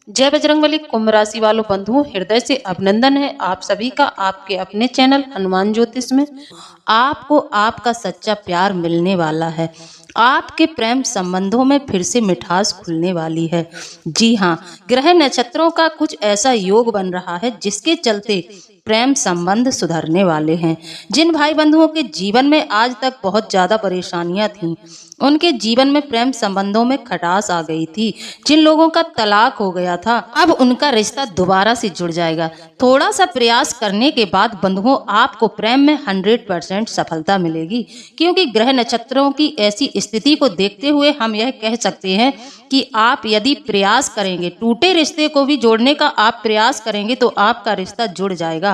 जय बजरंगबली। कुंभ राशि वालों बंधुओं, हृदय से अभिनंदन है आप सभी का आपके अपने चैनल हनुमान ज्योतिष में। आपको आपका सच्चा प्यार मिलने वाला है। आपके प्रेम संबंधों में फिर से मिठास खुलने वाली है। जी हाँ, ग्रह नक्षत्रों का कुछ ऐसा योग बन रहा है जिसके चलते प्रेम संबंध सुधरने वाले हैं। जिन भाई बंधुओं के जीवन में आज तक बहुत ज्यादा परेशानियां थीं, उनके जीवन में प्रेम संबंधों में खटास आ गई थी। जिन लोगों का तलाक हो गया था, अब उनका रिश्ता दोबारा से जुड़ जाएगा। थोड़ा सा प्रयास करने के बाद बंधुओं, आपको प्रेम में 100% सफलता मिलेगी, क्योंकि ग्रह नक्षत्रों की ऐसी स्थिति को देखते हुए हम यह कह सकते हैं कि आप यदि प्रयास करेंगे, टूटे रिश्ते को भी जोड़ने का आप प्रयास करेंगे तो आपका रिश्ता जुड़ जाएगा।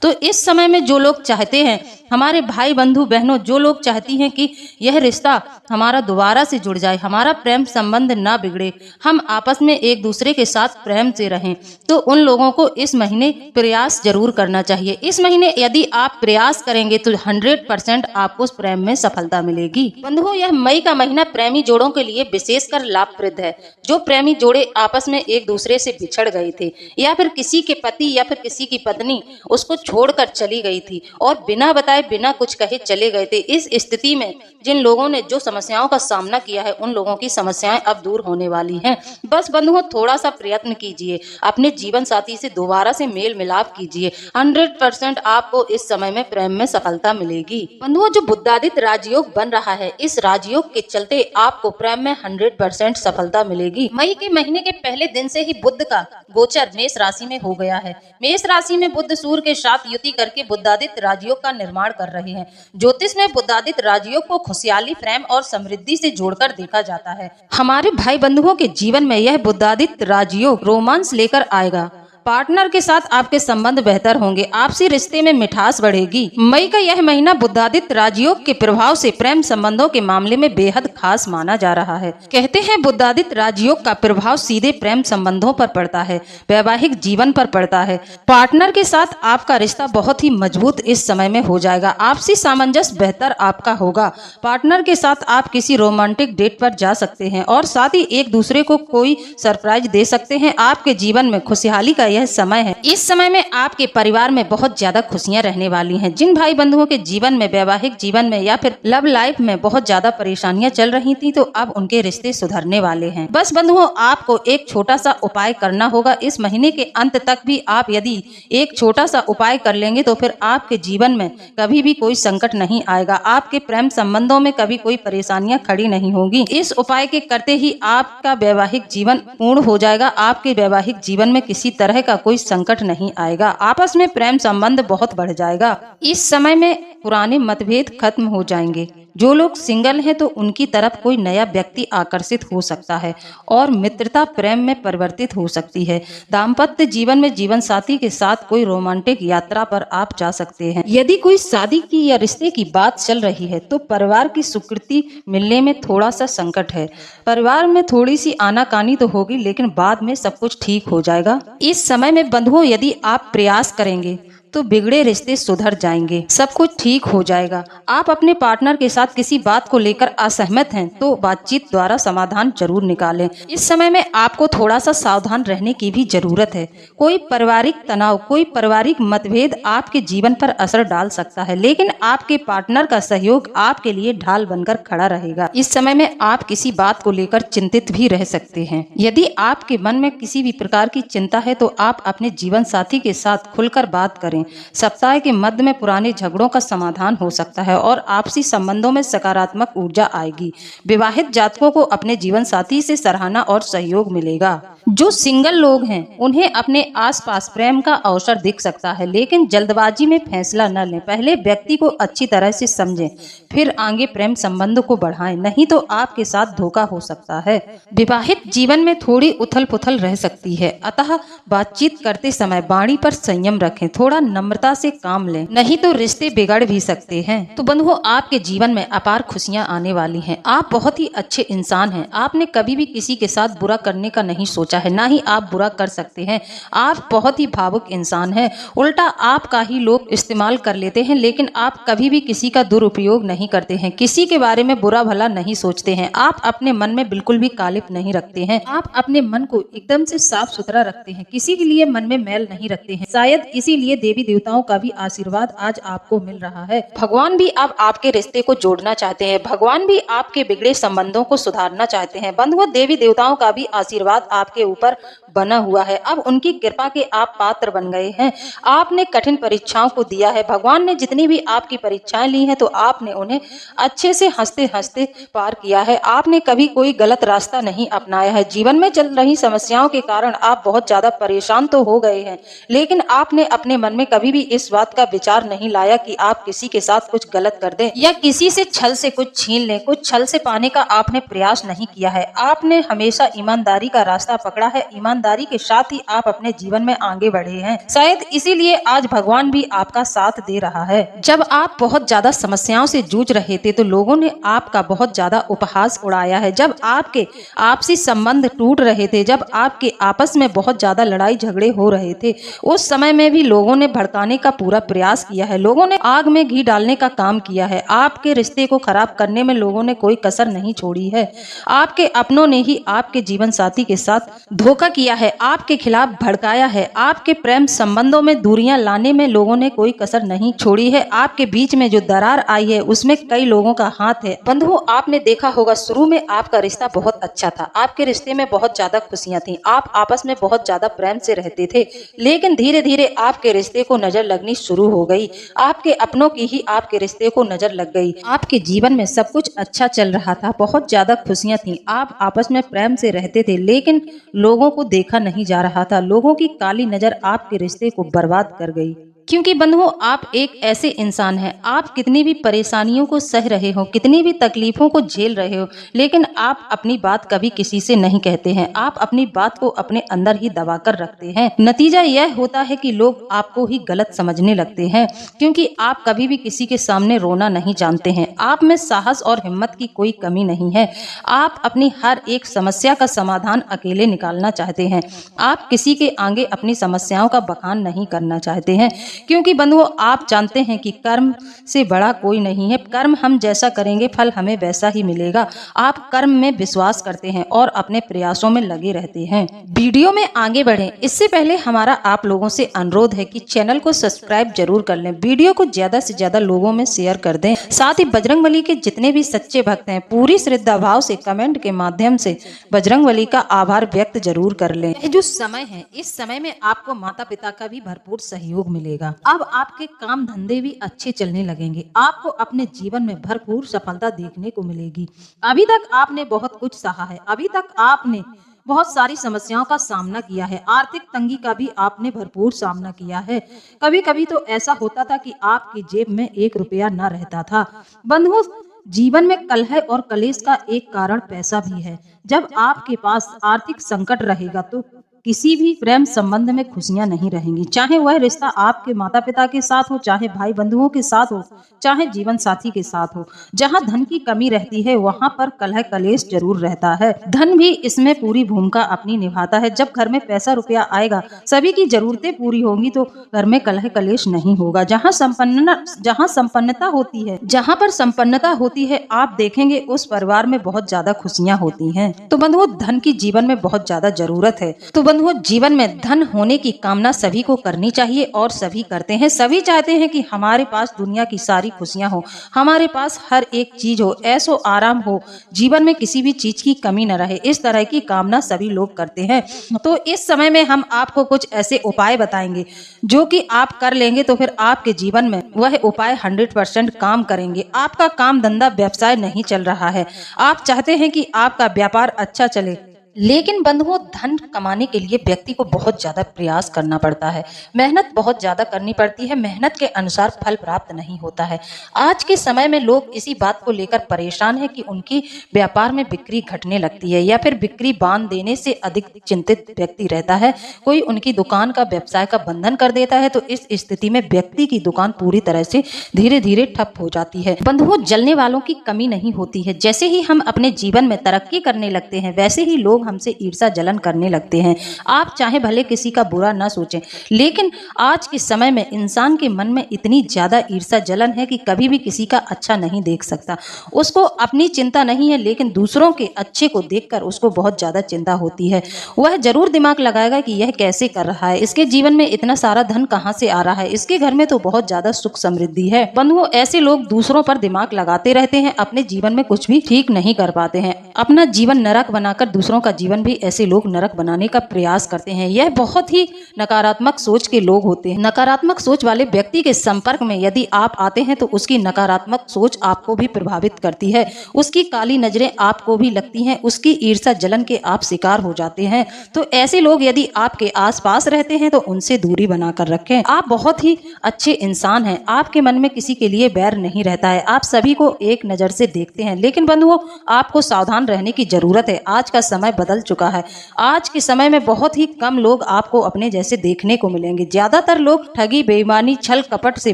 तो इस समय में जो लोग चाहते हैं, हमारे भाई बंधु बहनों, जो लोग चाहती हैं कि यह रिश्ता हमारा दोबारा से जुड़ जाए, हमारा प्रेम संबंध ना बिगड़े, हम आपस में एक दूसरे के साथ प्रेम से रहें, तो उन लोगों को इस महीने प्रयास जरूर करना चाहिए। इस महीने यदि आप प्रयास करेंगे तो 100% आपको उस प्रेम में सफलता मिलेगी। बंधुओं, यह मई का महीना प्रेमी जोड़ों के लिए विशेषकर लाभप्रद है। जो प्रेमी जोड़े आपस में एक दूसरे से बिछड़ गए थे, या फिर किसी के पति या फिर किसी की पत्नी उसको छोड़कर चली गई थी और बिना बताए बिना कुछ कहे चले गए थे, इस स्थिति में जिन लोगों ने जो समस्याओं का सामना किया है, उन लोगों की समस्याएं अब दूर होने वाली हैं। बस बंधुओं, थोड़ा सा प्रयत्न कीजिए, अपने जीवन साथी से दोबारा से मेल मिलाप कीजिए। 100% आपको इस समय में प्रेम में सफलता मिलेगी। बंधुओं, जो बुद्धादित्य राजयोग बन रहा है, इस राजयोग के चलते आपको प्रेम में 100% सफलता मिलेगी। मई के महीने के पहले दिन से ही बुध का गोचर मेष राशि में हो गया है। मेष राशि में बुध सूर्य के साथ युति करके बुद्धादित्य राजयोग का निर्माण कर रहे हैं। ज्योतिष में बुद्धादित्य राजयोग को खुशहाली, प्रेम और समृद्धि से जोड़कर देखा जाता है। हमारे भाई बंधुओं के जीवन में यह बुद्धादित्य राजयोग रोमांस लेकर आएगा। पार्टनर के साथ आपके संबंध बेहतर होंगे, आपसी रिश्ते में मिठास बढ़ेगी। मई का यह महीना बुद्धादित्य राजयोग के प्रभाव से प्रेम संबंधों के मामले में बेहद खास माना जा रहा है। कहते हैं बुद्धादित्य राजयोग का प्रभाव सीधे प्रेम संबंधों पर पड़ता है, वैवाहिक जीवन पर पड़ता है। पार्टनर के साथ आपका रिश्ता बहुत ही मजबूत इस समय में हो जाएगा। आपसी सामंजस्य बेहतर आपका होगा। पार्टनर के साथ आप किसी रोमांटिक डेट पर जा सकते हैं और साथ ही एक दूसरे को कोई सरप्राइज दे सकते हैं। आपके जीवन में खुशहाली का यह समय है। इस समय में आपके परिवार में बहुत ज्यादा खुशियां रहने वाली हैं। जिन भाई बंधुओं के जीवन में, वैवाहिक जीवन में या फिर लव लाइफ में बहुत ज्यादा परेशानियां चल रही थी, तो अब उनके रिश्ते सुधरने वाले हैं। बस बंधुओं, आपको एक छोटा सा उपाय करना होगा। इस महीने के अंत तक भी आप यदि एक छोटा सा उपाय कर लेंगे तो फिर आपके जीवन में कभी भी कोई संकट नहीं आएगा। आपके प्रेम संबंधों में कभी कोई परेशानियां खड़ी नहीं होगी। इस उपाय के करते ही आपका वैवाहिक जीवन पूर्ण हो जाएगा। आपके वैवाहिक जीवन में किसी तरह का कोई संकट नहीं आएगा। आपस में प्रेम संबंध बहुत बढ़ जाएगा। इस समय में पुराने मतभेद खत्म हो जाएंगे। जो लोग सिंगल हैं तो उनकी तरफ कोई नया व्यक्ति आकर्षित हो सकता है और मित्रता प्रेम में परिवर्तित हो सकती है। दाम्पत्य जीवन में जीवन साथी के साथ कोई रोमांटिक यात्रा पर आप जा सकते हैं। यदि कोई शादी की या रिश्ते की बात चल रही है तो परिवार की स्वीकृति मिलने में थोड़ा सा संकट है। परिवार में थोड़ी सी आनाकानी तो होगी, लेकिन बाद में सब कुछ ठीक हो जाएगा। इस समय में बंधुओं, यदि आप प्रयास करेंगे तो बिगड़े रिश्ते सुधर जाएंगे, सब कुछ ठीक हो जाएगा। आप अपने पार्टनर के साथ किसी बात को लेकर असहमत हैं तो बातचीत द्वारा समाधान जरूर निकालें। इस समय में आपको थोड़ा सा सावधान रहने की भी जरूरत है। कोई पारिवारिक तनाव, कोई पारिवारिक मतभेद आपके जीवन पर असर डाल सकता है, लेकिन आपके पार्टनर का सहयोग आपके लिए ढाल बनकर खड़ा रहेगा। इस समय में आप किसी बात को लेकर चिंतित भी रह सकते हैं। यदि आपके मन में किसी भी प्रकार की चिंता है तो आप अपने जीवन साथी के साथ खुलकर बात करें। सप्ताह के मध्य में पुराने झगड़ों का समाधान हो सकता है और आपसी संबंधों में सकारात्मक ऊर्जा आएगी। विवाहित जातकों को अपने जीवन साथी से सराहना और सहयोग मिलेगा। जो सिंगल लोग हैं उन्हें अपने आसपास प्रेम का अवसर दिख सकता है, लेकिन जल्दबाजी में फैसला न लें। पहले व्यक्ति को अच्छी तरह से समझें, फिर आगे प्रेम संबंध को बढ़ाएं, नहीं तो आपके साथ धोखा हो सकता है। विवाहित जीवन में थोड़ी उथल पुथल रह सकती है, अतः बातचीत करते समय वाणी पर संयम रखें। थोड़ा नम्रता से काम लें, नहीं तो रिश्ते बिगड़ भी सकते हैं। तो बंधुओं, आपके जीवन में अपार खुशियां आने वाली हैं। आप बहुत ही अच्छे इंसान हैं। आपने कभी भी किसी के साथ बुरा करने का नहीं सोचा सोचा है, ना ही आप बुरा कर सकते हैं। आप बहुत ही भावुक इंसान हैं। उल्टा आपका ही लोग इस्तेमाल कर लेते हैं, लेकिन आप कभी भी किसी का दुरुपयोग नहीं करते हैं, किसी के बारे में बुरा भला नहीं सोचते हैं। आप अपने मन में बिल्कुल भी कालिप नहीं रखते हैं। आप अपने मन को एकदम से साफ सुथरा रखते हैं, किसी के लिए मन में मैल नहीं रखते हैं। शायद इसीलिए देवी देवताओं का भी आशीर्वाद आज आपको मिल रहा है। भगवान भी अब आपके रिश्ते को जोड़ना चाहते हैं। भगवान भी आपके बिगड़े संबंधों को सुधारना चाहते हैं। बंधुओं, देवी देवताओं का भी आशीर्वाद आपके ऊपर बना हुआ है। अब उनकी कृपा के आप पात्र बन गए हैं। आपने कठिन परीक्षाओं को दिया है। भगवान ने जितनी भी आपकी परीक्षाएं ली हैं, तो आपने उन्हें अच्छे से हंसते हंसते पार किया है। आपने कभी कोई गलत रास्ता नहीं अपनाया है। जीवन में चल रही समस्याओं के कारण आप बहुत ज्यादा परेशान तो हो गए हैं, लेकिन आपने अपने मन में कभी भी इस बात का विचार नहीं लाया कि आप किसी के साथ कुछ गलत कर दें या किसी से छल से कुछ छीन लें। कुछ छल से पाने का आपने प्रयास नहीं किया है। आपने हमेशा ईमानदारी का रास्ता पकड़ा है। ईमानदारी के साथ ही आप अपने जीवन में आगे बढ़े हैं। शायद इसीलिए आज भगवान भी आपका साथ दे रहा है। जब आप बहुत ज्यादा समस्याओं से जूझ रहे थे, तो लोगों ने आपका बहुत ज्यादा उपहास उड़ाया है। जब आपके आपसी संबंध टूट रहे थे, जब आपके आपस में बहुत ज्यादा लड़ाई झगड़े हो रहे थे, उस समय में भी लोगों ने भड़काने का पूरा प्रयास किया है। लोगों ने आग में घी डालने का काम किया है। आपके रिश्ते को खराब करने में लोगों ने कोई कसर नहीं छोड़ी है। आपके अपनों ने ही आपके जीवन साथी के साथ धोखा किया है, आपके खिलाफ भड़काया है। आपके प्रेम संबंधों में दूरियां लाने में लोगों ने कोई कसर नहीं छोड़ी है। आपके बीच में जो दरार आई है, उसमें कई लोगों का हाथ है। बंधुओं, आपने देखा होगा, शुरू में आपका रिश्ता बहुत अच्छा था। आपके रिश्ते में बहुत ज्यादा खुशियां थी। आप आपस में बहुत ज्यादा प्रेम से रहते थे, लेकिन धीरे धीरे आपके रिश्ते को नजर लगनी शुरू हो गई। आपके अपनों की ही आपके रिश्ते को नजर लग गई। आपके जीवन में सब कुछ अच्छा चल रहा था, बहुत ज्यादा खुशियां थी, आप आपस में प्रेम से रहते थे, लेकिन लोगों को देखा नहीं जा रहा था। लोगों की काली नजर आपके रिश्ते को बर्बाद कर गई। क्योंकि बंधुओं, आप एक ऐसे इंसान हैं, आप कितनी भी परेशानियों को सह रहे हो, कितनी भी तकलीफों को झेल रहे हो, लेकिन आप अपनी बात कभी किसी से नहीं कहते हैं। आप अपनी बात को अपने अंदर ही दबा कर रखते हैं। नतीजा यह होता है कि लोग आपको ही गलत समझने लगते हैं, क्योंकि आप कभी भी किसी के सामने रोना नहीं जानते हैं। आप में साहस और हिम्मत की कोई कमी नहीं है। आप अपनी हर एक समस्या का समाधान अकेले निकालना चाहते हैं। आप किसी के आगे अपनी समस्याओं का बखान नहीं करना चाहते हैं, क्योंकि बंधुओं, आप जानते हैं कि कर्म से बड़ा कोई नहीं है। कर्म हम जैसा करेंगे, फल हमें वैसा ही मिलेगा। आप कर्म में विश्वास करते हैं और अपने प्रयासों में लगे रहते हैं। वीडियो में आगे बढ़ें, इससे पहले हमारा आप लोगों से अनुरोध है कि चैनल को सब्सक्राइब जरूर कर लें, वीडियो को ज्यादा से ज्यादा लोगों में शेयर कर दें। साथ ही बजरंगबली के जितने भी सच्चे भक्त हैं, पूरी श्रद्धा भाव से कमेंट के माध्यम से बजरंगबली का आभार व्यक्त जरूर कर लें। यह जो समय है, इस समय में आपको माता पिता का भी भरपूर सहयोग मिलेगा। अब आपके काम धंधे भी अच्छे चलने लगेंगे। आपको अपने जीवन में भरपूर सफलता देखने को मिलेगी। अभी तक आपने बहुत कुछ सहा है, अभी तक आपने बहुत सारी समस्याओं का सामना किया है। आर्थिक तंगी का भी आपने भरपूर सामना किया है। कभी कभी तो ऐसा होता था कि आपकी जेब में 1 रुपया न रहता था। बंधुओं, जीवन में कलह और कलेश का एक कारण पैसा भी है। जब आपके पास आर्थिक संकट रहेगा, तो किसी भी प्रेम संबंध में खुशियां नहीं रहेंगी। चाहे वह रिश्ता आपके माता पिता के साथ हो, चाहे भाई बंधुओं के साथ हो, चाहे जीवन साथी के साथ हो। जहां धन की कमी रहती है, वहां पर कलह कलेश जरूर रहता है। धन भी इसमें पूरी भूमिका अपनी निभाता है। जब घर में पैसा रुपया आएगा, सभी की जरूरतें पूरी होंगी, तो घर में कलह कलेश नहीं होगा। जहाँ संपन्नता होती है, जहाँ पर संपन्नता होती है, आप देखेंगे उस परिवार में बहुत ज्यादा खुशियां होती हैं। तो बंधुओं, धन की जीवन में बहुत ज्यादा जरूरत है। तो बंधुओं, जीवन में धन होने की कामना सभी को करनी चाहिए और सभी करते हैं। सभी चाहते हैं कि हमारे पास दुनिया की सारी खुशियां हो, हमारे पास हर एक चीज हो, ऐसो आराम हो, जीवन में किसी भी चीज की कमी न रहे। इस तरह की कामना सभी लोग करते हैं। तो इस समय में हम आपको कुछ ऐसे उपाय बताएंगे जो कि आप कर लेंगे, तो फिर आपके जीवन में वह उपाय 100% काम करेंगे। आपका काम धंधा व्यवसाय नहीं चल रहा है, आप चाहते हैं कि आपका व्यापार अच्छा चले, लेकिन बंधुओं, धन कमाने के लिए व्यक्ति को बहुत ज्यादा प्रयास करना पड़ता है, मेहनत बहुत ज्यादा करनी पड़ती है। मेहनत के अनुसार फल प्राप्त नहीं होता है। आज के समय में लोग इसी बात को लेकर परेशान है कि उनकी व्यापार में बिक्री घटने लगती है, या फिर बिक्री बांध देने से अधिक चिंतित व्यक्ति रहता है। कोई उनकी दुकान का व्यवसाय का बंधन कर देता है, तो इस स्थिति में व्यक्ति की दुकान पूरी तरह से धीरे धीरे ठप हो जाती है। बंधुओं, जलने वालों की कमी नहीं होती है। जैसे ही हम अपने जीवन में तरक्की करने लगते हैं, वैसे ही लोग लोग हमसे ईर्ष्या जलन करने लगते हैं। आप चाहे भले किसी का बुरा ना सोचें, लेकिन आज के समय में इंसान के मन में इतनी ज्यादा ईर्ष्या जलन है कि कभी भी किसी का अच्छा नहीं देख सकता। उसको अपनी चिंता नहीं है, लेकिन दूसरों के अच्छे को देखकर उसको बहुत ज्यादा चिंता होती है। वह जरूर दिमाग लगाएगा कि यह कैसे कर रहा है, इसके जीवन में इतना सारा धन कहां से आ रहा है, इसके घर में तो बहुत ज्यादा सुख समृद्धि है। बंधुओं, ऐसे लोग दूसरों पर दिमाग लगाते रहते हैं, अपने जीवन में कुछ भी ठीक नहीं कर पाते हैं। अपना जीवन नरक बनाकर दूसरों का जीवन भी ऐसे लोग नरक बनाने का प्रयास करते हैं। यह बहुत ही नकारात्मक सोच के लोग होते हैं। नकारात्मक सोच वाले व्यक्ति के संपर्क में यदि आप आते हैं तो उसकी नकारात्मक सोच आपको भी प्रभावित करती है, उसकी काली नजरें आपको भी लगती हैं, उसकी ईर्ष्या जलन के आप शिकार हो जाते हैं। तो ऐसे लोग यदि आपके आसपास रहते हैं तो उनसे दूरी बनाकर रखें। आप बहुत ही अच्छे इंसान हैं, आपके मन में किसी के लिए बैर नहीं रहता है, आप सभी को एक नजर से देखते हैं। लेकिन बंधुओं, आपको सावधान रहने की जरूरत है। आज का समय बदल चुका है। आज के समय में बहुत ही कम लोग आपको अपने जैसे देखने को मिलेंगे। ज्यादातर लोग ठगी, बेईमानी, छल कपट से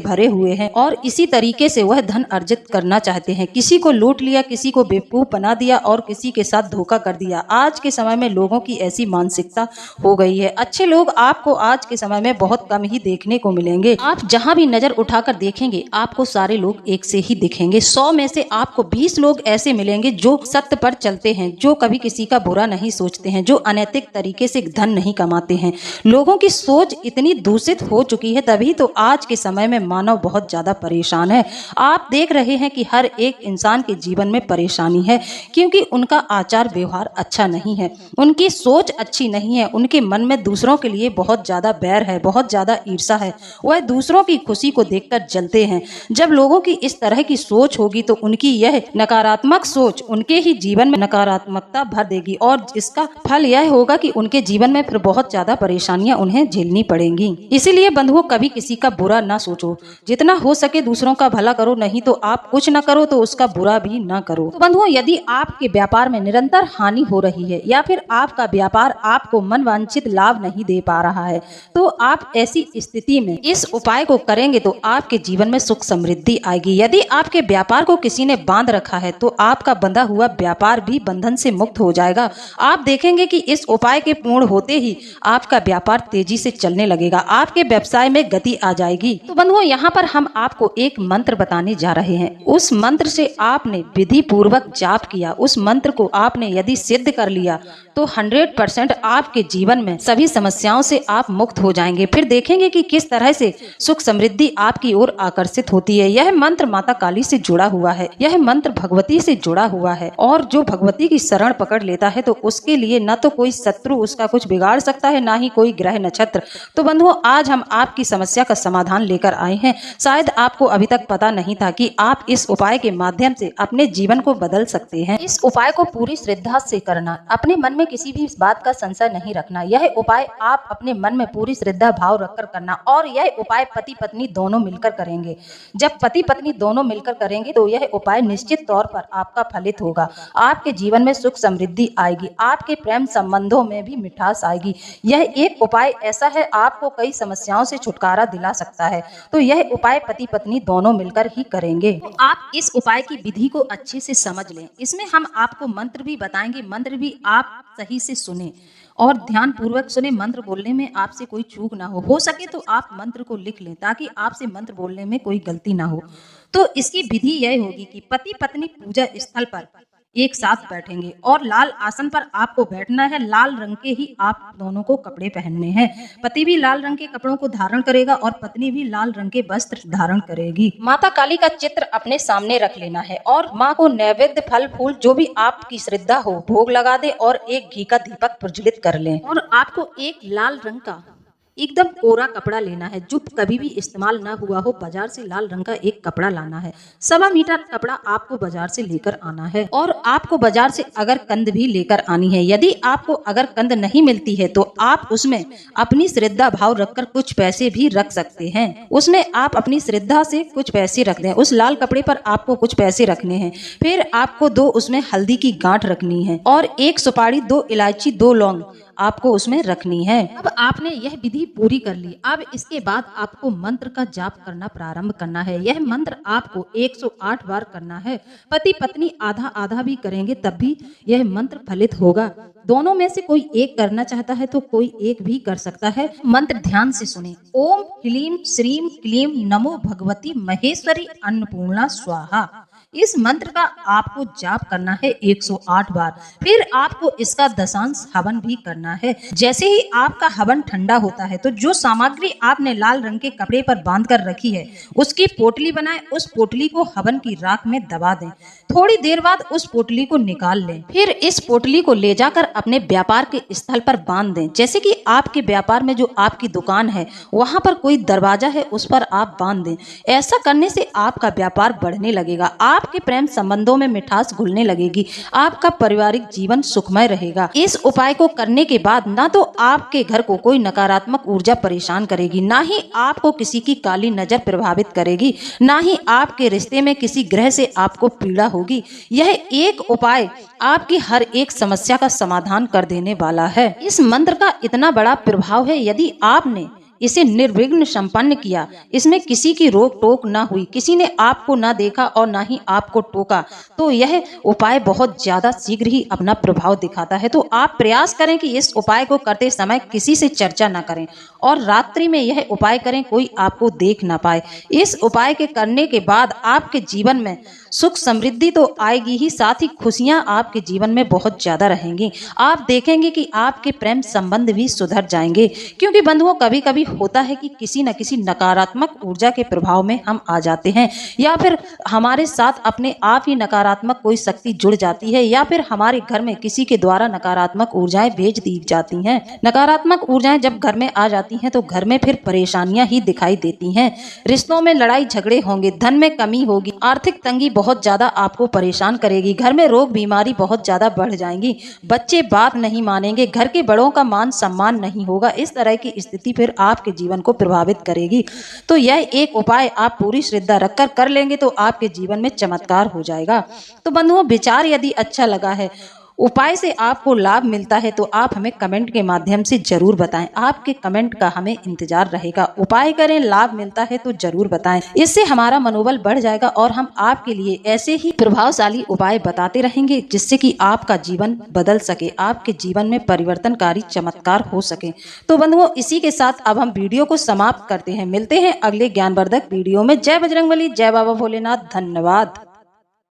भरे हुए हैं और इसी तरीके से वह धन अर्जित करना चाहते हैं। किसी को लूट लिया, किसी को बेवकूफ बना दिया और किसी के साथ धोखा कर दिया। आज के समय में लोगों की ऐसी मानसिकता हो गई है। अच्छे लोग आपको आज के समय में बहुत कम ही देखने को मिलेंगे। आप जहां भी नजर उठाकर देखेंगे आपको सारे लोग एक से ही दिखेंगे। 100 में से आपको 20 लोग ऐसे मिलेंगे जो सत्य पर चलते हैं, जो कभी किसी का बुरा नहीं सोचते हैं, जो अनैतिक तरीके से धन नहीं कमाते हैं। लोगों की सोच इतनी दूषित हो चुकी है, तभी तो आज के समय में मानव बहुत ज्यादा परेशान है। आप देख रहे हैं कि हर एक इंसान के जीवन में परेशानी है, क्योंकि उनका आचार व्यवहार अच्छा नहीं है, उनकी सोच अच्छी नहीं है, उनके मन में दूसरों के लिए बहुत ज्यादा बैर है, बहुत ज्यादा ईर्ष्या है। वह दूसरों की खुशी को देखकर जलते हैं। जब लोगों की इस तरह की सोच होगी तो उनकी यह नकारात्मक सोच उनके ही जीवन में नकारात्मकता भर देगी और इसका फल यह होगा कि उनके जीवन में फिर बहुत ज्यादा परेशानियां उन्हें झेलनी पड़ेंगी। इसीलिए बंधुओं, कभी किसी का बुरा ना सोचो, जितना हो सके दूसरों का भला करो, नहीं तो आप कुछ ना करो तो उसका बुरा भी ना करो। तो बंधुओं, यदि आपके व्यापार में निरंतर हानि हो रही है या फिर आपका व्यापार आपको मनवांछित लाभ नहीं दे पा रहा है, तो आप ऐसी स्थिति में इस उपाय को करेंगे तो आपके जीवन में सुख समृद्धि आएगी। यदि आपके व्यापार को किसी ने बांध रखा है तो आपका बंधा हुआ व्यापार भी बंधन से मुक्त हो जाएगा। आप देखेंगे कि इस उपाय के पूर्ण होते ही आपका व्यापार तेजी से चलने लगेगा, आपके व्यवसाय में गति आ जाएगी। तो बंधुओं, यहाँ पर हम आपको एक मंत्र बताने जा रहे हैं। उस मंत्र से आपने विधि पूर्वक जाप किया, उस मंत्र को आपने यदि सिद्ध कर लिया तो 100% आपके जीवन में सभी समस्याओं से आप मुक्त हो जाएंगे। फिर देखेंगे कि किस तरह से सुख समृद्धि आपकी ओर आकर्षित होती है। यह मंत्र माता काली से जुड़ा हुआ है, यह मंत्र भगवती से जुड़ा हुआ है और जो भगवती की शरण पकड़ लेता है तो उसके लिए न तो कोई शत्रु उसका कुछ बिगाड़ सकता है, ना ही कोई ग्रह नक्षत्र। तो बंधुओं, आज हम आपकी समस्या का समाधान लेकर आए हैं। शायद आपको अभी तक पता नहीं था कि आप इस उपाय के माध्यम से अपने जीवन को बदल सकते हैं। इस उपाय को पूरी श्रद्धा से करना, अपने मन में किसी भी इस बात का संशय नहीं रखना। यह उपाय आप अपने मन में पूरी श्रद्धा भाव रखकर करना और यह उपाय पति पत्नी दोनों मिलकर करेंगे। जब पति पत्नी दोनों मिलकर करेंगे तो यह उपाय निश्चित तौर पर आपका फलित होगा। आपके जीवन में सुख समृद्धि आएगी, आपके प्रेम संबंधों में भी मिठास आएगी। यह एक उपाय ऐसा है आपको कई समस्याओं से छुटकारा दिला सकता है। तो यह उपाय पति पत्नी दोनों मिलकर ही करेंगे। तो आप इस उपाय की विधि को अच्छे से समझ लें। इसमें हम आपको मंत्र भी बताएंगे, मंत्र भी आप सही से सुने और ध्यान पूर्वक सुने। मंत्र बोलने में आपसे कोई चूक ना हो सके तो आप मंत्र को लिख लें ताकि आपसे मंत्र बोलने में कोई गलती ना हो। तो इसकी विधि यह होगी कि पति पत्नी पूजा स्थल पर एक साथ बैठेंगे और लाल आसन पर आपको बैठना है। लाल रंग के ही आप दोनों को कपड़े पहनने हैं। पति भी लाल रंग के कपड़ों को धारण करेगा और पत्नी भी लाल रंग के वस्त्र धारण करेगी। माता काली का चित्र अपने सामने रख लेना है और माँ को नैवेद्य फल फूल जो भी आपकी श्रद्धा हो भोग लगा दे और एक घी का दीपक प्रज्वलित कर लें। और आपको एक लाल रंग का एकदम कोरा कपड़ा लेना है जो कभी भी इस्तेमाल ना हुआ हो। बाजार से लाल रंग का एक कपड़ा लाना है। 1.25 मीटर कपड़ा आपको बाजार से लेकर आना है और आपको बाजार से अगर कंद भी लेकर आनी है। यदि आपको अगर कंद नहीं मिलती है तो आप उसमें अपनी श्रद्धा भाव रखकर कुछ पैसे भी रख सकते हैं। उसमें आप अपनी श्रद्धा से कुछ पैसे रख दें। उस लाल कपड़े पर आपको कुछ पैसे रखने हैं। फिर आपको 2 उसमें हल्दी की गांठ रखनी है और 1 सुपारी, 2 इलायची, 2 लौंग आपको उसमें रखनी है। अब आपने यह विधि पूरी कर ली। अब इसके बाद आपको मंत्र का जाप करना प्रारंभ करना है। यह मंत्र आपको 108 बार करना है। पति पत्नी आधा आधा भी करेंगे तब भी यह मंत्र फलित होगा। दोनों में से कोई एक करना चाहता है तो कोई एक भी कर सकता है। मंत्र ध्यान से सुने। ओम ह्लीं श्रीं क्लीं नमो भगवती महेश्वरी अन्नपूर्णा स्वाहा। इस मंत्र का आपको जाप करना है 108 बार। फिर आपको इसका दशांश हवन भी करना है। जैसे ही आपका हवन ठंडा होता है तो जो सामग्री आपने लाल रंग के कपड़े पर बांध कर रखी है उसकी पोटली बनाएं। उस पोटली को हवन की राख में दबा दें। थोड़ी देर बाद उस पोटली को निकाल लें। फिर इस पोटली को ले जाकर अपने व्यापार के स्थल पर बांध दें। जैसे कि आपके व्यापार में जो आपकी दुकान है वहां पर कोई दरवाजा है उस पर आप बांध दें। ऐसा करने से आपका व्यापार बढ़ने लगेगा, आपके प्रेम संबंधों में मिठास घुलने लगेगी, आपका पारिवारिक जीवन सुखमय रहेगा। इस उपाय को करने के बाद ना तो आपके घर को कोई नकारात्मक ऊर्जा परेशान करेगी, ना ही आपको किसी की काली नजर प्रभावित करेगी, ना ही आपके रिश्ते में किसी ग्रह से आपको पीड़ा होगी। यह एक उपाय आपकी हर एक समस्या का समाधान कर देने वाला है। इस मंत्र का इतना बड़ा प्रभाव है, यदि आपने इसे निर्विघ्न संपन्न किया, इसमें किसी की रोक टोक ना हुई, किसी ने आपको ना देखा और ना ही आपको टोका, तो यह उपाय बहुत ज्यादा शीघ्र ही अपना प्रभाव दिखाता है। तो आप प्रयास करें कि इस उपाय को करते समय किसी से चर्चा ना करें और रात्रि में यह उपाय करें, कोई आपको देख ना पाए। इस उपाय के करने के बाद आपके जीवन में सुख समृद्धि तो आएगी ही, साथ ही खुशियां आपके जीवन में बहुत ज्यादा रहेंगी। आप देखेंगे कि आपके प्रेम संबंध भी सुधर जाएंगे, क्योंकि बंधुओं कभी कभी होता है कि किसी न किसी नकारात्मक ऊर्जा के प्रभाव में हम आ जाते हैं, या फिर हमारे साथ अपने आप ही नकारात्मक कोई शक्ति जुड़ जाती है, या फिर हमारे घर में किसी के द्वारा नकारात्मक ऊर्जाएं भेज दी जाती हैं। नकारात्मक ऊर्जाएं जब घर में आ जाती हैं तो घर में फिर परेशानियां ही दिखाई देती हैं। रिश्तों में लड़ाई झगड़े होंगे, धन में कमी होगी, आर्थिक तंगी बहुत ज्यादा आपको परेशान करेगी, घर में रोग बीमारी बहुत ज्यादा बढ़ जाएंगी, बच्चे बात नहीं मानेंगे, घर के बड़ों का मान सम्मान नहीं होगा। इस तरह की स्थिति फिर आपके जीवन को प्रभावित करेगी। तो यह एक उपाय आप पूरी श्रद्धा रखकर कर लेंगे तो आपके जीवन में चमत्कार हो जाएगा। तो बंधुओं, विचार यदि अच्छा लगा है, उपाय से आपको लाभ मिलता है, तो आप हमें कमेंट के माध्यम से जरूर बताएं। आपके कमेंट का हमें इंतजार रहेगा। उपाय करें, लाभ मिलता है तो जरूर बताएं। इससे हमारा मनोबल बढ़ जाएगा और हम आपके लिए ऐसे ही प्रभावशाली उपाय बताते रहेंगे जिससे कि आपका जीवन बदल सके, आपके जीवन में परिवर्तनकारी चमत्कार हो सके। तो बंधुओं, इसी के साथ अब हम वीडियो को समाप्त करते हैं। मिलते हैं अगले ज्ञानवर्धक वीडियो में। जय बजरंगबली, जय बाबा भोलेनाथ। धन्यवाद।